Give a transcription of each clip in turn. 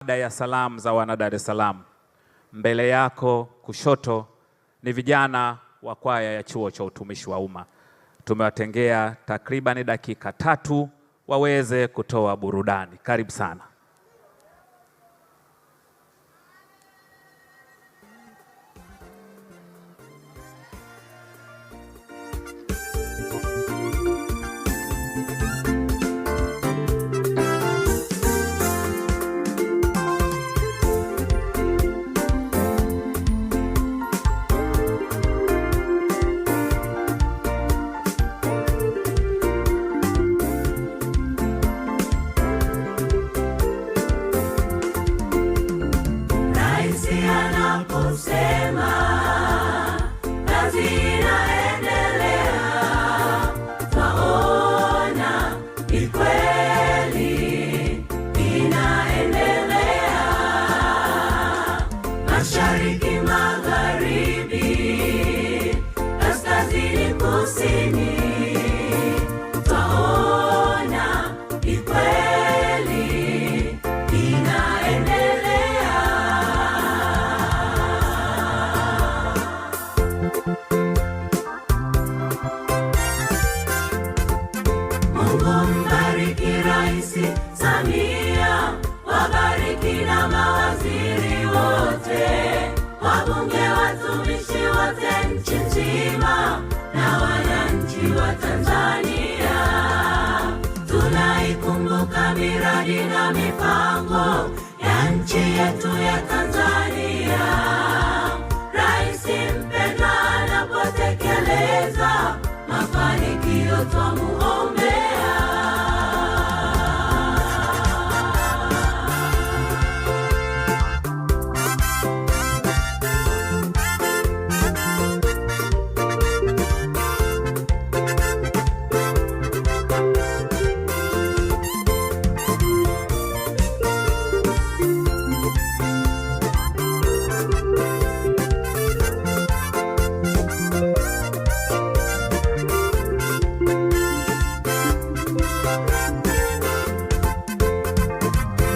Baada ya salamu za wana Dar es Salaam, mbele yako kushoto ni vijana wa kwaya ya Chuo cha Utumishi wa Umma. Tumewatengea takriban dakika 3 waweze kutoa burudani. Karibu sana. Anaposema kazi inaendelea, twaona ni kweli inaendelea. Mashariki, magharibi, kaskazini, kusini, twaona ni kweli inaendelea. Mungu mbariki Rais Samia, wabariki na mawaziri wote, wabunge, watumishi wote nchi nzima, na wananchi wa Tanzania. Tunaikumbuka miradi na mipango ya nchi yetu ya Tanzania. Rais mpendwa anapotekeleza, mafanikio twamuombea.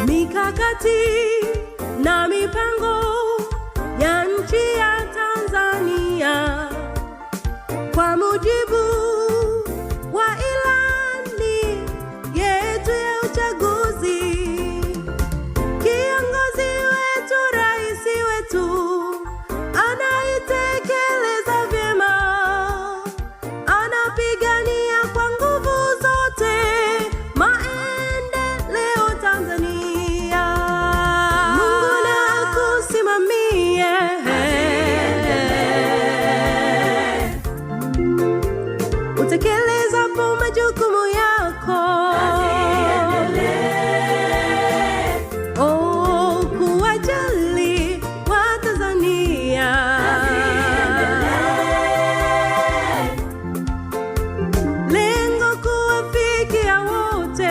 Mikakati na mipango ya nchi ya Tanzania kwa mujibu wa ilani yetu ya uchaguzi. Kiongozi wetu, rais wetu, anaitekeleza vyema, anapigania kwa nguvu zote maendeleo Tanzania. Mungu na akusimamie, utekelezapo majukumu yako. Oh, kuwajali Watanzania. Lengo kuwafikia wote.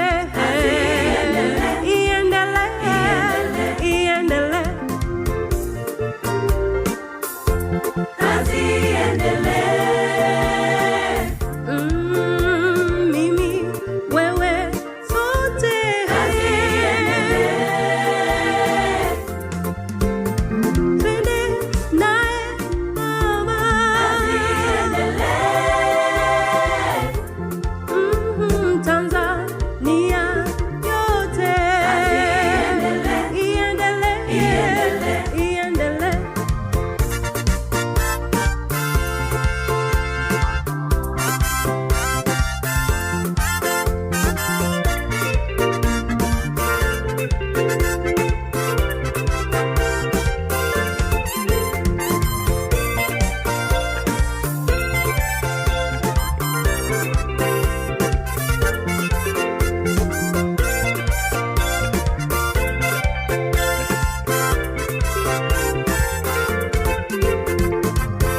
Iendelee. Kazi iendelee. Mimi, wewe, sote. Kazi iendelee. Twende naye mama. Kazi iendelee. Tanzania yote. Kazi iendelee. Iendelee.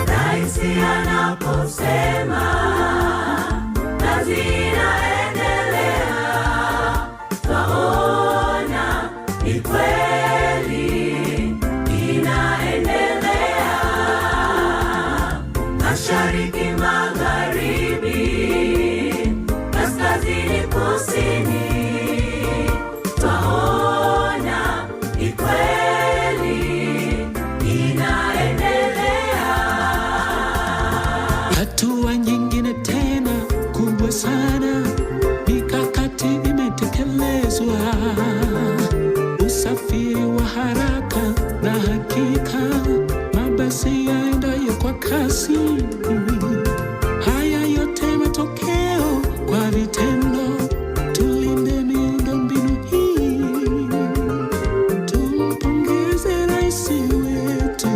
Rais anaposema kazi inaendelea, twaona ni kweli inaendelea. Mashariki, magharibi, kaskazini, kusini, twaona ni kweli inaendelea. Hatua nyingine tena kubwa sana, mikakati imetekelezwa, usafiri wa haraka na hakika, mabasi yaendayo kwa kasi. Haya yote matokeo kwa vitendo. Tulinde miundombinu hii, tumpongeze rais wetu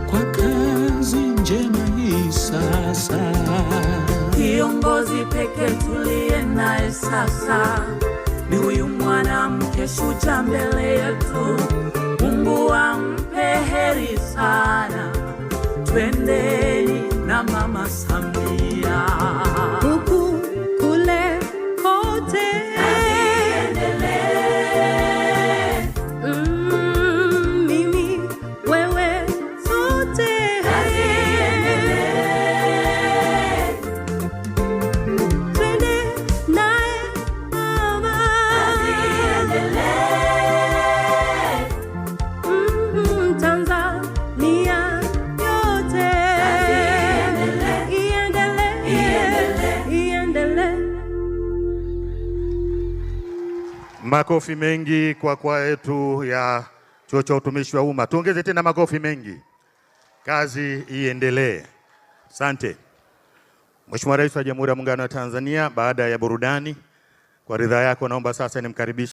kwa kazi njema hii sasa. Kiongozi pekee tuliye naye sasa ni huyu mwanamke shujaa mbele yetu. Mungu ampe heri sana. Twendeni na Mama Samia. Huku kule kote mimi wewe sote twende naye Mama. Tanzania yote iendelee. Makofi mengi kwa kwaya yetu ya Chuo cha Utumishi wa Umma. Tuongeze tena makofi mengi. Kazi iendelee. Asante. Mheshimiwa Rais wa Jamhuri ya Muungano wa Tanzania, baada ya burudani, kwa ridhaa yako naomba sasa nimkaribishe